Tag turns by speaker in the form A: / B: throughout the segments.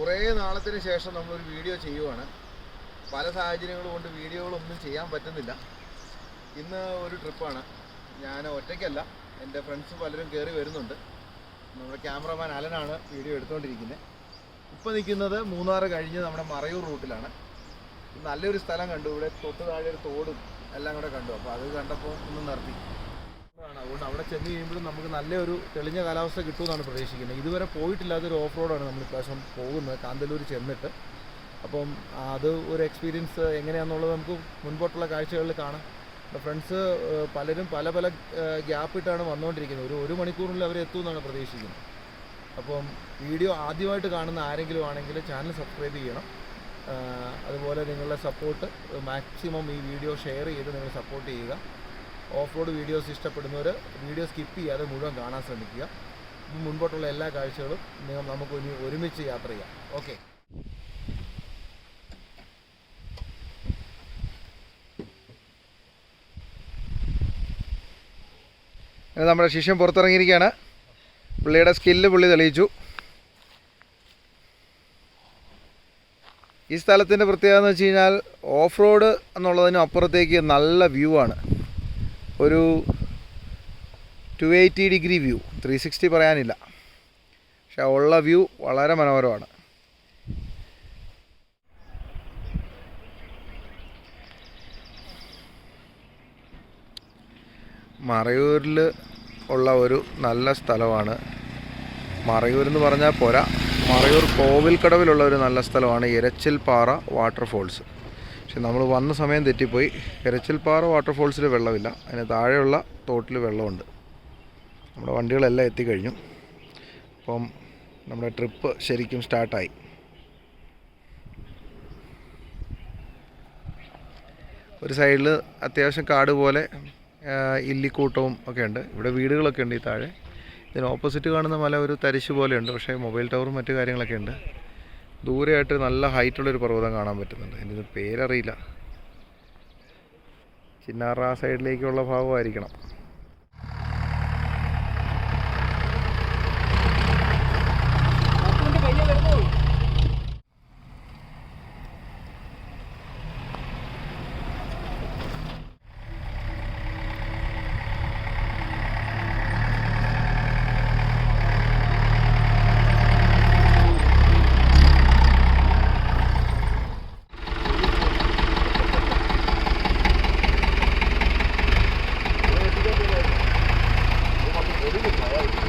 A: കുറേ നാളത്തിന് ശേഷം നമ്മളൊരു വീഡിയോ ചെയ്യുവാണ്. പല സാഹചര്യങ്ങൾ കൊണ്ട് വീഡിയോകളൊന്നും ചെയ്യാൻ പറ്റുന്നില്ല. ഇന്ന് ഒരു ട്രിപ്പാണ്. ഞാൻ ഒറ്റയ്ക്കല്ല, എൻ്റെ ഫ്രണ്ട്സ് പലരും കയറി വരുന്നുണ്ട്. നമ്മുടെ ക്യാമറമാൻ അലനാണ് വീഡിയോ എടുത്തുകൊണ്ടിരിക്കുന്നത്. ഇപ്പോൾ നിൽക്കുന്നത് മൂന്നാർ കഴിഞ്ഞ് നമ്മുടെ മറയൂർ റൂട്ടിലാണ്. നല്ലൊരു സ്ഥലം കണ്ടു. ഇവിടെ തൊട്ട് താഴെ ഒരു തോടും എല്ലാം കൂടെ കണ്ടു. അപ്പോൾ അത് കണ്ടപ്പോൾ ഒന്ന് നിർത്തി. അതുകൊണ്ട് അവിടെ ചെന്ന് കഴിയുമ്പോഴും നമുക്ക് നല്ലൊരു തെളിഞ്ഞ കാലാവസ്ഥ കിട്ടുമെന്നാണ് പ്രതീക്ഷിക്കുന്നത്. ഇതുവരെ പോയിട്ടില്ലാത്തൊരു ഓഫ് റോഡാണ് നമ്മൾ ഇപ്രാവശ്യം പോകുന്നത്, കാന്തല്ലൂർ ചെന്നിട്ട്. അപ്പം അത് ഒരു എക്സ്പീരിയൻസ് എങ്ങനെയാണെന്നുള്ളത് നമുക്ക് മുൻപോട്ടുള്ള കാഴ്ചകളിൽ കാണാം. ഫ്രണ്ട്സ് പലരും പല പല ഗ്യാപ്പിട്ടാണ് വന്നുകൊണ്ടിരിക്കുന്നത്. ഒരു മണിക്കൂറിൽ അവർ എത്തുമെന്നാണ് പ്രതീക്ഷിക്കുന്നത്. അപ്പം വീഡിയോ ആദ്യമായിട്ട് കാണുന്ന ആരെങ്കിലും ആണെങ്കിൽ ചാനൽ സബ്സ്ക്രൈബ് ചെയ്യണം. അതുപോലെ നിങ്ങളുടെ സപ്പോർട്ട് മാക്സിമം ഈ വീഡിയോ ഷെയർ ചെയ്ത് നിങ്ങൾ സപ്പോർട്ട് ചെയ്യുക. ഓഫ് റോഡ് വീഡിയോസ് ഇഷ്ടപ്പെടുന്നവർ വീഡിയോ സ്കിപ്പ് ചെയ്യാതെ മുഴുവൻ കാണാൻ ശ്രമിക്കുക. മുൻപോട്ടുള്ള എല്ലാ കാഴ്ചകളും നമുക്ക് ഒരുമിച്ച് യാത്ര ചെയ്യാം. ഓക്കെ. നമ്മുടെ ശിഷ്യൻ പുറത്തിറങ്ങിയിരിക്കുകയാണ്. പുള്ളിയുടെ സ്കില്ല് പുള്ളി തെളിയിച്ചു. ഈ സ്ഥലത്തിൻ്റെ പ്രത്യേകത എന്ന് വെച്ച് കഴിഞ്ഞാൽ ഓഫ് റോഡ് എന്നുള്ളതിനും അപ്പുറത്തേക്ക് നല്ല വ്യൂ ആണ്. ഒരു 280 ഡിഗ്രി വ്യൂ, 360 പറയാനില്ല. പക്ഷെ ഉള്ള വ്യൂ വളരെ മനോഹരമാണ്. മറയൂരിൽ ഉള്ള ഒരു നല്ല സ്ഥലമാണ്. മറയൂരെന്ന് പറഞ്ഞാൽ പോരാ, മറയൂർ കോവിൽക്കടവിലുള്ള ഒരു നല്ല സ്ഥലമാണ് എരച്ചിൽപ്പാറ വാട്ടർഫോൾസ്. പക്ഷെ നമ്മൾ വന്ന സമയം തെറ്റിപ്പോയി. എരച്ചിൽപ്പാറ വാട്ടർഫോൾസിൽ വെള്ളമില്ല, അതിന് താഴെയുള്ള തോട്ടിൽ വെള്ളമുണ്ട്. നമ്മുടെ വണ്ടികളെല്ലാം എത്തിക്കഴിഞ്ഞു. അപ്പം നമ്മുടെ ട്രിപ്പ് ശരിക്കും സ്റ്റാർട്ടായി. ഒരു സൈഡിൽ അത്യാവശ്യം കാട് പോലെ ഇല്ലിക്കൂട്ടവും ഒക്കെ ഉണ്ട്. ഇവിടെ വീടുകളൊക്കെ ഉണ്ട് ഈ താഴെ. ഇതിന് ഓപ്പോസിറ്റ് കാണുന്ന മല ഒരു തരിശ് പോലെയുണ്ട്. പക്ഷേ മൊബൈൽ ടവറും മറ്റു കാര്യങ്ങളൊക്കെ ഉണ്ട്. ദൂരെയായിട്ട് നല്ല ഹൈറ്റുള്ളൊരു പർവ്വതം കാണാൻ പറ്റുന്നുണ്ട്. എൻ്റെ പേരറിയില്ല. ചിന്നാറ സൈഡിലേക്കുള്ള ഭാഗമായിരിക്കണം.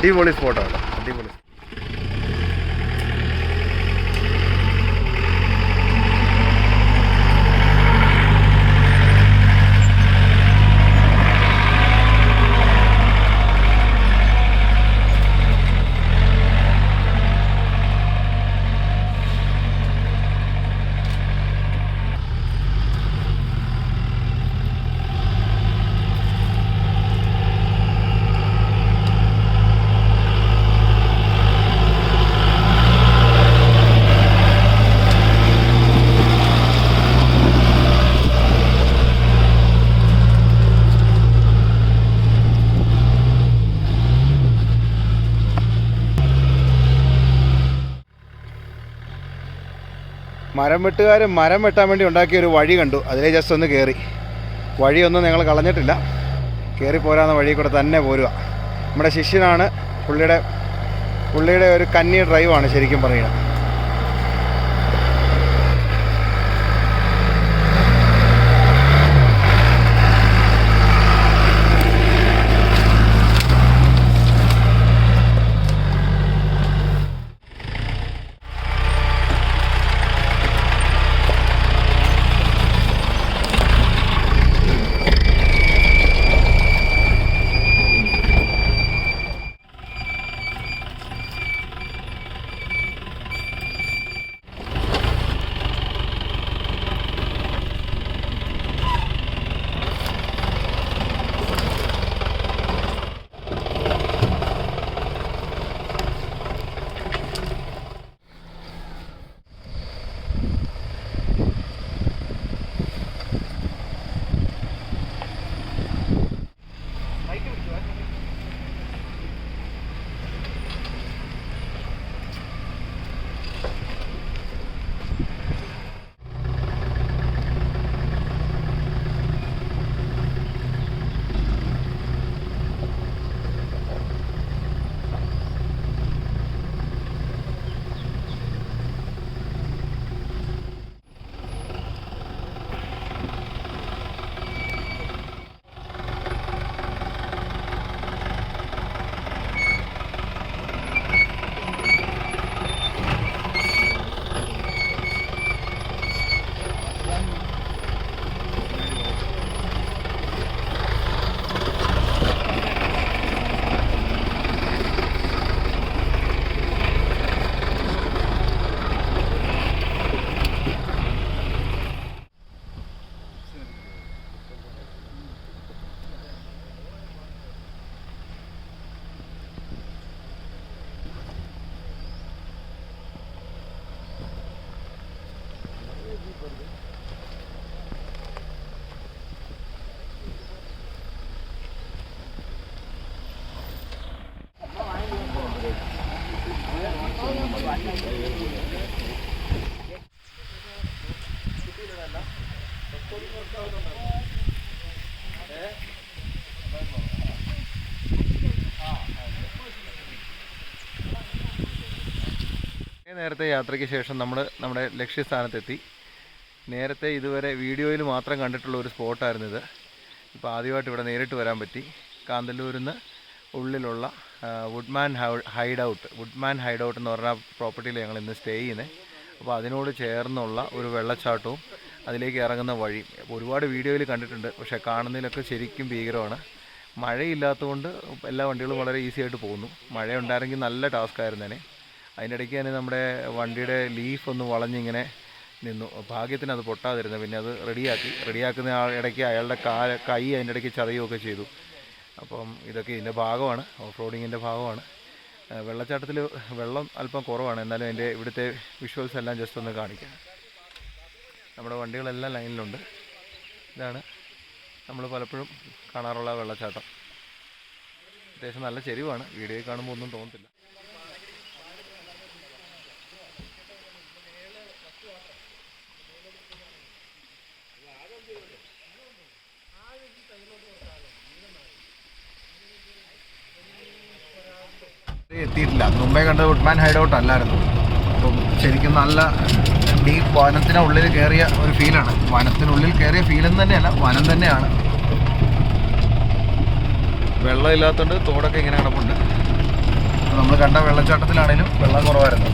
A: അടിപൊളി സ്പോട്ടാണ്, അടിപൊളി. മരം വെട്ടാൻ വേണ്ടി ഉണ്ടാക്കിയ ഒരു വഴി കണ്ടു. അതിലെ ജസ്റ്റ് ഒന്ന് കയറി. വഴിയൊന്നും ഞങ്ങൾ കളഞ്ഞിട്ടില്ല. കയറി പോരാന്ന വഴി കൂടെ തന്നെ പോരുക. നമ്മുടെ ശിഷ്യനാണ്. പുള്ളിയുടെ ഒരു കന്നി ഡ്രൈവാണ് ശരിക്കും പറയുന്നത്. നേരത്തെ യാത്രയ്ക്ക് ശേഷം നമ്മൾ നമ്മുടെ ലക്ഷ്യസ്ഥാനത്തെത്തി. നേരത്തെ ഇതുവരെ വീഡിയോയിൽ മാത്രം കണ്ടിട്ടുള്ള ഒരു സ്പോട്ടായിരുന്നിത്. ഇപ്പോൾ ആദ്യമായിട്ട് ഇവിടെ നേരിട്ട് വരാൻ പറ്റി. കാന്തല്ലൂരിൽ നിന്ന് ഉള്ളിലുള്ള വുഡ്മാൻ ഹൈഡ് ഔട്ട് എന്ന് പറഞ്ഞ പ്രോപ്പർട്ടിയിൽ ഞങ്ങൾ ഇന്ന് സ്റ്റേ ചെയ്യുന്നത്. അപ്പോൾ അതിനോട് ചേർന്നുള്ള ഒരു വെള്ളച്ചാട്ടവും അതിലേക്ക് ഇറങ്ങുന്ന വഴിയും ഒരുപാട് വീഡിയോയിൽ കണ്ടിട്ടുണ്ട്. പക്ഷേ കാണുന്നതിലൊക്കെ ശരിക്കും ഭീകരമാണ്. മഴയില്ലാത്തതുകൊണ്ട് എല്ലാ വണ്ടികളും വളരെ ഈസി ആയിട്ട് പോകുന്നു. മഴയുണ്ടായിരുന്നെങ്കിൽ നല്ല ടാസ്ക് ആയിരുന്നേനെ. അതിനിടയ്ക്ക് തന്നെ നമ്മുടെ വണ്ടിയുടെ ലീഫ് ഒന്ന് വളഞ്ഞിങ്ങനെ നിന്നു. ഭാഗ്യത്തിന് അത് പൊട്ടാതിരുന്നത്. പിന്നെ അത് റെഡിയാക്കുന്ന ഇടയ്ക്ക് അയാളുടെ കൈ അതിൻ്റെ ഇടയ്ക്ക് ചതയുകയൊക്കെ ചെയ്തു. അപ്പം ഇതൊക്കെ ഇതിൻ്റെ ഭാഗമാണ്, ഓഫ് റോഡിങ്ങിൻ്റെ ഭാഗമാണ്. വെള്ളച്ചാട്ടത്തിൽ വെള്ളം അല്പം കുറവാണ്. എന്നാലും അതിൻ്റെ ഇവിടുത്തെ വിഷ്വൽസ് എല്ലാം ജസ്റ്റ് ഒന്ന് കാണിക്കാം. നമ്മുടെ വണ്ടികളെല്ലാം ലൈനിലുണ്ട്. ഇതാണ് നമ്മൾ പലപ്പോഴും കാണാറുള്ള വെള്ളച്ചാട്ടം. അത്യാവശ്യം നല്ല ചെരിവാണ്. വീഡിയോയിൽ കാണുമ്പോൾ ഒന്നും തോന്നത്തില്ല. എത്തിയിട്ടില്ല. മുമ്പേ കണ്ടത് വുഡ്മാൻ ഹൈഡ് ഔട്ട് അല്ലായിരുന്നു. അപ്പം ശരിക്കും നല്ല ഡീപ്പ് വനത്തിനുള്ളിൽ കയറിയ ഒരു ഫീലാണ്. വനത്തിനുള്ളിൽ കയറിയ ഫീലെന്ന് തന്നെയല്ല, വനം തന്നെയാണ്. വെള്ളമില്ലാത്തതുകൊണ്ട് തോടൊക്കെ ഇങ്ങനെ കിടപ്പുണ്ട്. നമ്മൾ കണ്ട വെള്ളച്ചാട്ടത്തിലാണേലും വെള്ളം കുറവായിരുന്നു.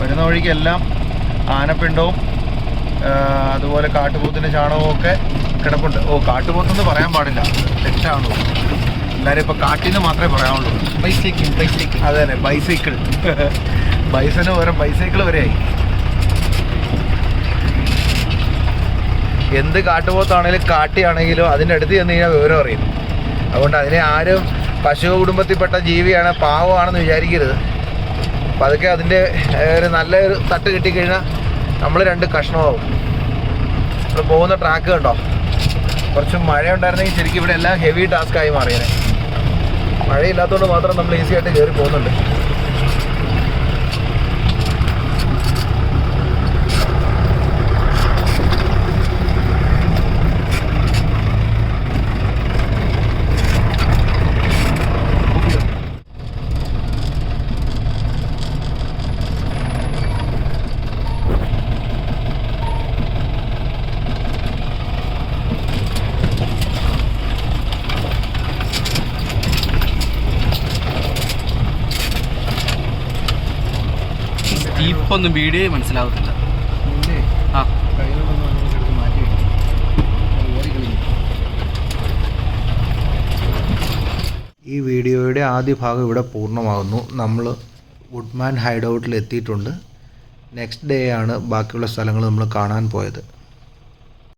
A: വരുന്ന വഴിക്കെല്ലാം ആനപ്പിണ്ടവും അതുപോലെ കാട്ടുപോത്തിൻ്റെ ചാണകവും ഒക്കെ കിടപ്പുണ്ട്. കാട്ടുപോത്തെന്ന് പറയാൻ പാടില്ല, തെറ്റാണല്ലോ. എല്ലാവരും ഇപ്പോൾ കാട്ടിൽ നിന്ന് മാത്രമേ പറയാനുള്ളൂ. ബൈസൈക്കിൾ അതെ തന്നെ, ബൈസൈക്കിൾ. ബൈസന് പകരം ബൈസൈക്കിൾ വരെയായി. എന്ത് കാട്ടുപോത്താണെങ്കിലും കാട്ടിയാണെങ്കിലും അതിൻ്റെ അടുത്ത് ചെന്ന് കഴിഞ്ഞാൽ വിവരം അറിയും. അതുകൊണ്ട് അതിനെ ആരും പശു കുടുംബത്തിൽപ്പെട്ട ജീവിയാണ്, പാവമാണെന്ന് വിചാരിക്കരുത്. അപ്പം അതൊക്കെ അതിൻ്റെ ഒരു നല്ലൊരു തട്ട് കിട്ടിക്കഴിഞ്ഞാൽ നമ്മൾ രണ്ട് കഷ്ണമാവും. ഇപ്പോൾ പോകുന്ന ട്രാക്ക് കണ്ടോ, കുറച്ച് മഴ ഉണ്ടായിരുന്നെങ്കിൽ ശരിക്കും ഇവിടെ എല്ലാം ഹെവി ടാസ്ക്കായി മാറിയേനെ. മഴയില്ലാത്തതുകൊണ്ട് മാത്രം നമ്മൾ ഈസി ആയിട്ട് കയറി പോകുന്നുണ്ട്.
B: ഒന്നും വീഡിയോ മനസ്സിലാവത്തില്ല.
A: ഈ വീഡിയോയുടെ ആദ്യ ഭാഗം ഇവിടെ പൂർണ്ണമാകുന്നു. നമ്മൾ വുഡ്മാൻ ഹൈഡ് ഔട്ടിൽ എത്തിയിട്ടുണ്ട്. നെക്സ്റ്റ് ഡേ ആണ് ബാക്കിയുള്ള സ്ഥലങ്ങൾ നമ്മൾ കാണാൻ പോയത്.